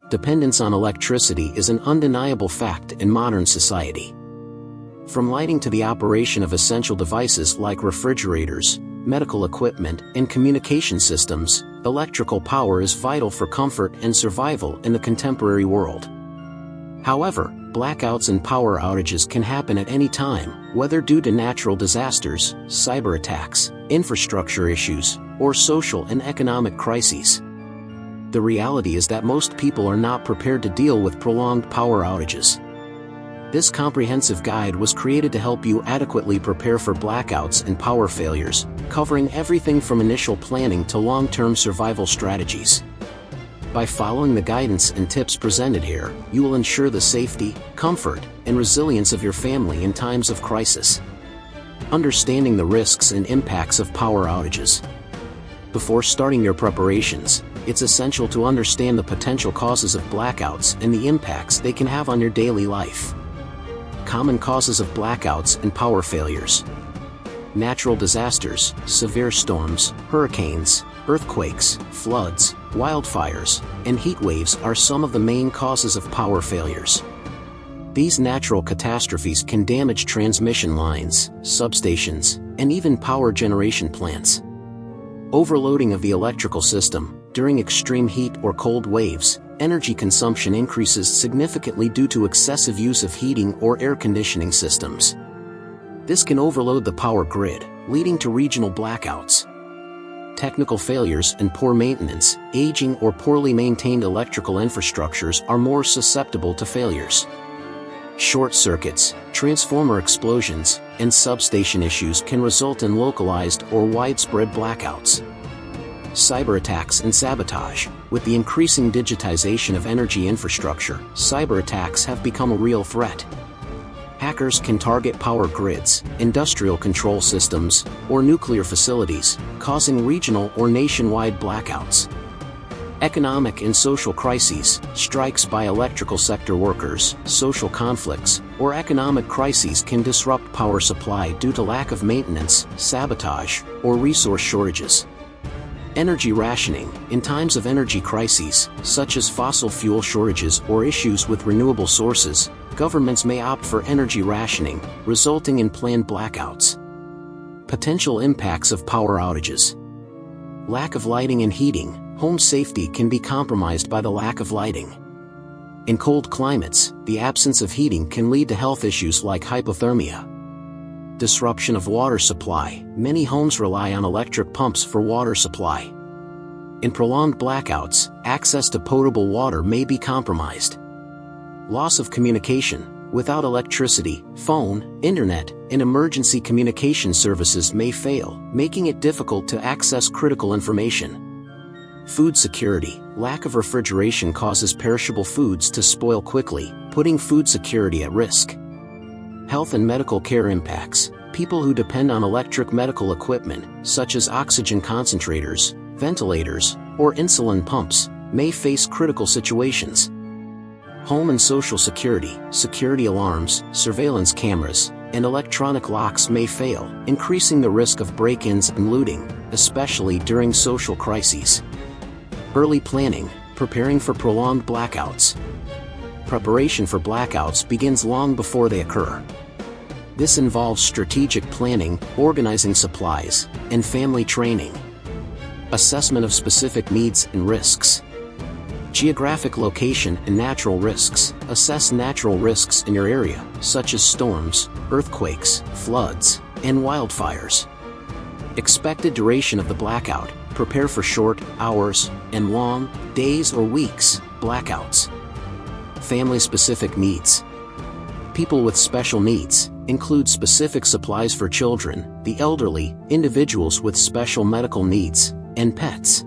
Dependence on electricity is an undeniable fact in modern society. From lighting to the operation of essential devices like refrigerators, medical equipment, and communication systems, electrical power is vital for comfort and survival in the contemporary world. However, blackouts and power outages can happen at any time, whether due to natural disasters, cyberattacks, infrastructure issues, or social and economic crises. The reality is that most people are not prepared to deal with prolonged power outages. This comprehensive guide was created to help you adequately prepare for blackouts and power failures, covering everything from initial planning to long-term survival strategies. By following the guidance and tips presented here, you will ensure the safety, comfort, and resilience of your family in times of crisis. Understanding the risks and impacts of power outages. Before starting your preparations, it's essential to understand the potential causes of blackouts and the impacts they can have on your daily life. Common causes of blackouts and power failures. Natural disasters, severe storms, hurricanes, earthquakes, floods, wildfires, and heat waves are some of the main causes of power failures. These natural catastrophes can damage transmission lines, substations, and even power generation plants. Overloading of the electrical system. During extreme heat or cold waves, energy consumption increases significantly due to excessive use of heating or air conditioning systems. This can overload the power grid, leading to regional blackouts. Technical failures and poor maintenance. Aging or poorly maintained electrical infrastructures are more susceptible to failures. Short circuits, transformer explosions, and substation issues can result in localized or widespread blackouts. Cyberattacks and sabotage. With the increasing digitization of energy infrastructure, cyberattacks have become a real threat. Hackers can target power grids, industrial control systems, or nuclear facilities, causing regional or nationwide blackouts. Economic and social crises. Strikes by electrical sector workers, social conflicts, or economic crises can disrupt power supply due to lack of maintenance, sabotage, or resource shortages. Energy rationing. In times of energy crises, such as fossil fuel shortages or issues with renewable sources, governments may opt for energy rationing, resulting in planned blackouts. Potential impacts of power outages. Lack of lighting and heating. Home safety can be compromised by the lack of lighting. In cold climates, the absence of heating can lead to health issues like hypothermia. Disruption of water supply. Many homes rely on electric pumps for water supply. In prolonged blackouts, access to potable water may be compromised. Loss of communication. Without electricity, phone, internet, and emergency communication services may fail, making it difficult to access critical information. Food security. Lack of refrigeration causes perishable foods to spoil quickly, putting food security at risk. Health and medical care impacts. People who depend on electric medical equipment, such as oxygen concentrators, ventilators, or insulin pumps, may face critical situations. Home and social security. Security alarms, surveillance cameras, and electronic locks may fail, increasing the risk of break-ins and looting, especially during social crises. Early planning. Preparing for prolonged blackouts. Preparation for blackouts begins long before they occur. This involves strategic planning, organizing supplies, and family training. Assessment of specific needs and risks. Geographic location and natural risks. Assess natural risks in your area, such as storms, earthquakes, floods, and wildfires. Expected duration of the blackout. Prepare for short, hours, and long, days or weeks, blackouts. Family-specific needs. People with special needs include specific supplies for children, the elderly, individuals with special medical needs, and pets.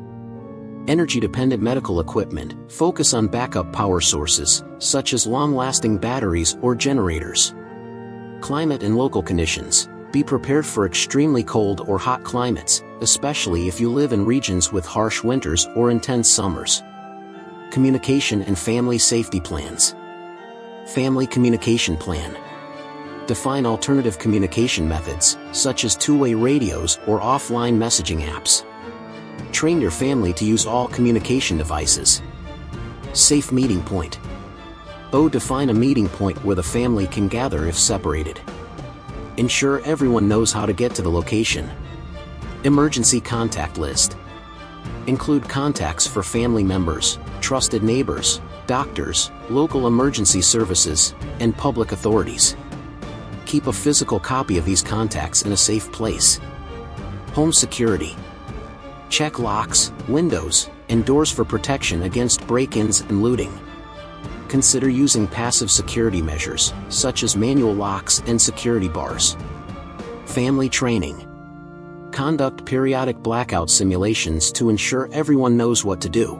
Energy-dependent medical equipment. Focus on backup power sources, such as long-lasting batteries or generators. Climate and local conditions. Be prepared for extremely cold or hot climates, especially if you live in regions with harsh winters or intense summers. Communication and family safety plans. Family communication plan. Define alternative communication methods, such as two-way radios or offline messaging apps. Train your family to use all communication devices. Safe meeting point. O. Define a meeting point where the family can gather if separated. Ensure everyone knows how to get to the location. Emergency contact list. Include contacts for family members, trusted neighbors, doctors, local emergency services, and public authorities. Keep a physical copy of these contacts in a safe place. Home security. Check locks, windows, and doors for protection against break-ins and looting. Consider using passive security measures, such as manual locks and security bars. Family training. Conduct periodic blackout simulations to ensure everyone knows what to do.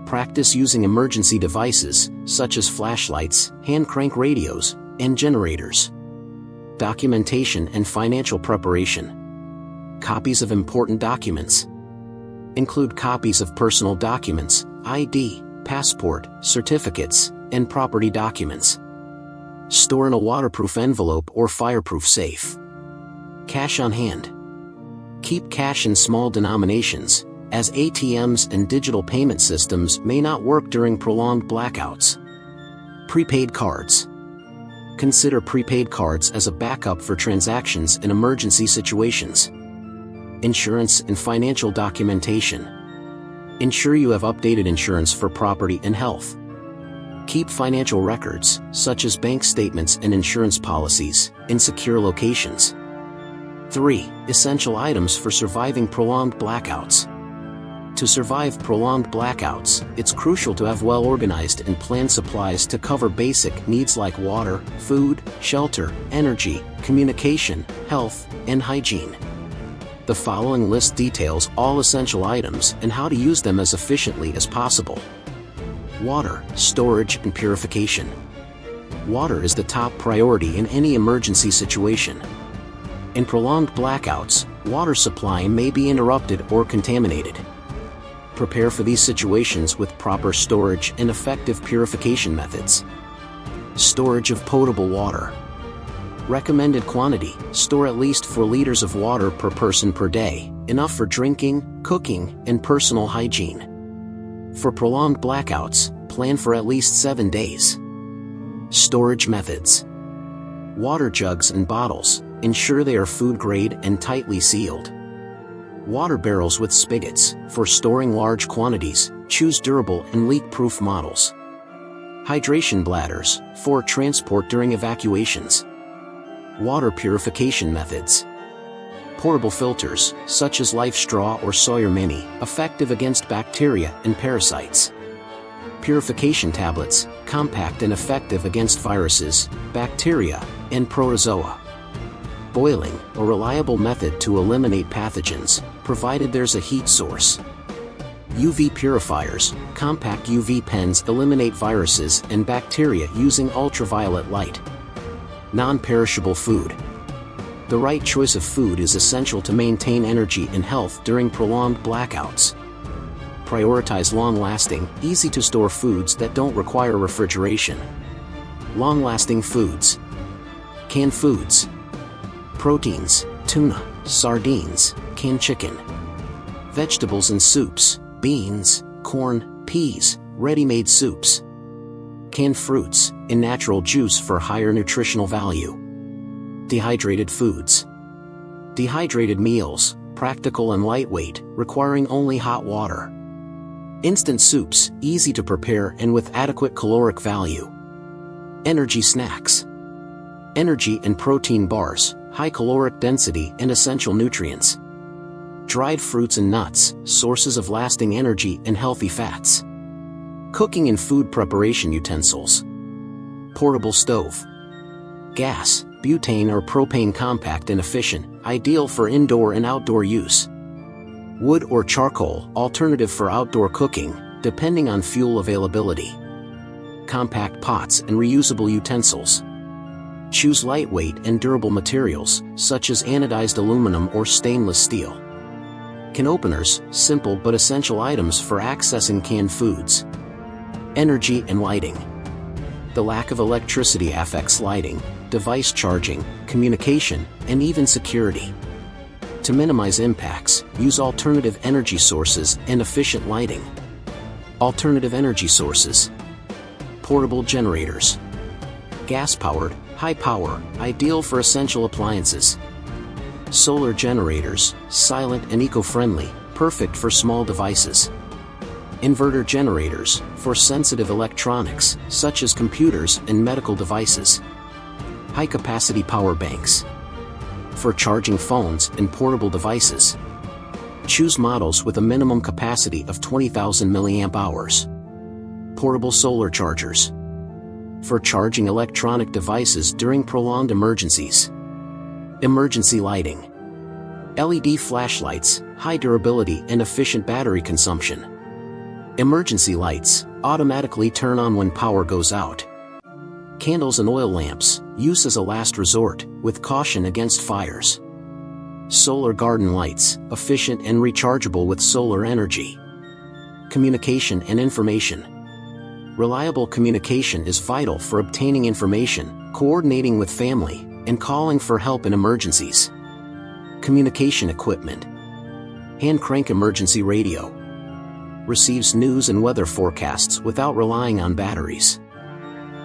Practice using emergency devices, such as flashlights, hand crank radios, and generators. Documentation and financial preparation. Copies of important documents. Include copies of personal documents, ID, passport, certificates, and property documents. Store in a waterproof envelope or fireproof safe. Cash on hand. Keep cash in small denominations, as ATMs and digital payment systems may not work during prolonged blackouts. Prepaid cards. Consider prepaid cards as a backup for transactions in emergency situations. Insurance and financial documentation. Ensure you have updated insurance for property and health. Keep financial records, such as bank statements and insurance policies, in secure locations. 3. Essential items for surviving prolonged blackouts. To survive prolonged blackouts, it's crucial to have well-organized and planned supplies to cover basic needs like water, food, shelter, energy, communication, health, and hygiene. The following list details all essential items and how to use them as efficiently as possible. Water, storage, and purification. Water is the top priority in any emergency situation. In prolonged blackouts, water supply may be interrupted or contaminated. Prepare for these situations with proper storage and effective purification methods. Storage of potable water. Recommended quantity: store at least 4 liters of water per person per day, enough for drinking, cooking, and personal hygiene. For prolonged blackouts, plan for at least 7 days. Storage methods. Water jugs and bottles. Ensure they are food grade and tightly sealed. Water barrels with spigots. For storing large quantities, choose durable and leak-proof models. Hydration bladders. For transport during evacuations. Water purification methods. Portable filters, such as Life Straw or Sawyer Mini, effective against bacteria and parasites. Purification tablets, compact and effective against viruses, bacteria, and protozoa. Boiling, a reliable method to eliminate pathogens, provided there's a heat source. UV purifiers, compact UV pens eliminate viruses and bacteria using ultraviolet light. Non-perishable food. The right choice of food is essential to maintain energy and health during prolonged blackouts. Prioritize long-lasting, easy-to-store foods that don't require refrigeration. Long-lasting foods. Canned foods. Proteins: tuna, sardines, canned chicken. Vegetables and soups: beans, corn, peas, ready-made soups. Canned fruits, in natural juice for higher nutritional value. Dehydrated foods. Dehydrated meals, practical and lightweight, requiring only hot water. Instant soups, easy to prepare and with adequate caloric value. Energy snacks. Energy and protein bars, high caloric density and essential nutrients. Dried fruits and nuts, sources of lasting energy and healthy fats. Cooking and food preparation utensils. Portable stove. Gas, butane or propane, compact and efficient, ideal for indoor and outdoor use. Wood or charcoal, alternative for outdoor cooking, depending on fuel availability. Compact pots and reusable utensils. Choose lightweight and durable materials, such as anodized aluminum or stainless steel. Can openers, simple but essential items for accessing canned foods. Energy and lighting. The lack of electricity affects lighting, device charging, communication, and even security. To minimize impacts, use alternative energy sources and efficient lighting. Alternative energy sources. Portable generators. Gas-powered, high power, ideal for essential appliances. Solar generators, silent and eco-friendly, perfect for small devices. Inverter generators, for sensitive electronics, such as computers and medical devices. High-capacity power banks. For charging phones and portable devices. Choose models with a minimum capacity of 20,000 mAh. Portable solar chargers. For charging electronic devices during prolonged emergencies. Emergency lighting. LED flashlights, high durability and efficient battery consumption. Emergency lights, automatically turn on when power goes out. Candles and oil lamps, use as a last resort, with caution against fires. Solar garden lights, efficient and rechargeable with solar energy. Communication and information. Reliable communication is vital for obtaining information, coordinating with family, and calling for help in emergencies. Communication equipment. Hand crank emergency radio. Receives news and weather forecasts without relying on batteries.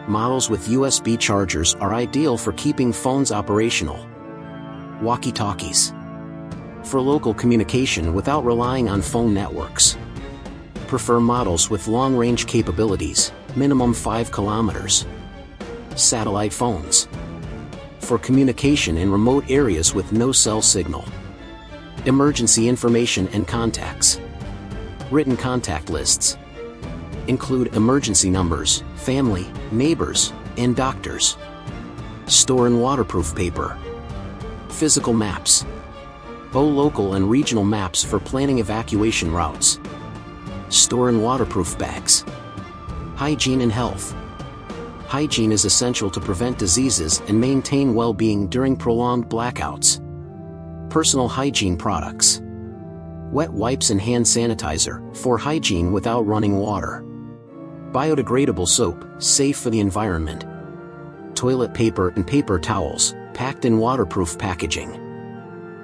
Models with USB chargers are ideal for keeping phones operational. Walkie-talkies. For local communication without relying on phone networks. Prefer models with long-range capabilities, minimum 5 kilometers. Satellite phones. For communication in remote areas with no cell signal. Emergency information and contacts. Written contact lists. Include emergency numbers, family, neighbors, and doctors. Store in waterproof paper. Physical maps. Local and regional maps for planning evacuation routes. Store in waterproof bags. Hygiene and health. Hygiene is essential to prevent diseases and maintain well-being during prolonged blackouts. Personal hygiene products. Wet wipes and hand sanitizer, for hygiene without running water. Biodegradable soap, safe for the environment. Toilet paper and paper towels, packed in waterproof packaging.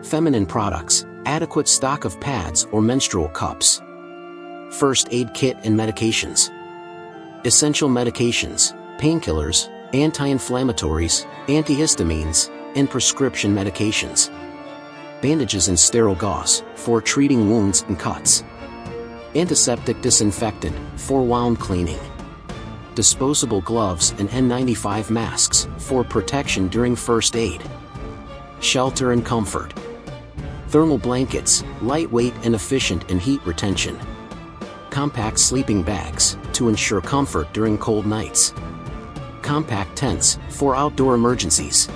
Feminine products, adequate stock of pads or menstrual cups. First aid kit and medications. Essential medications, painkillers, anti-inflammatories, antihistamines, and prescription medications. Bandages and sterile gauze, for treating wounds and cuts. Antiseptic disinfectant, for wound cleaning. Disposable gloves and N95 masks, for protection during first aid. Shelter and comfort. Thermal blankets, lightweight and efficient in heat retention. Compact sleeping bags, to ensure comfort during cold nights. Compact tents, for outdoor emergencies.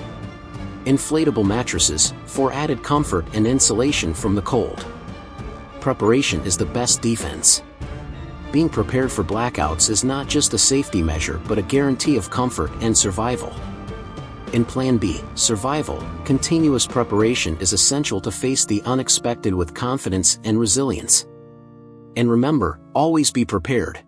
Inflatable mattresses, for added comfort and insulation from the cold. Preparation is the best defense. Being prepared for blackouts is not just a safety measure but a guarantee of comfort and survival. In Plan B, survival, continuous preparation is essential to face the unexpected with confidence and resilience. And remember, always be prepared.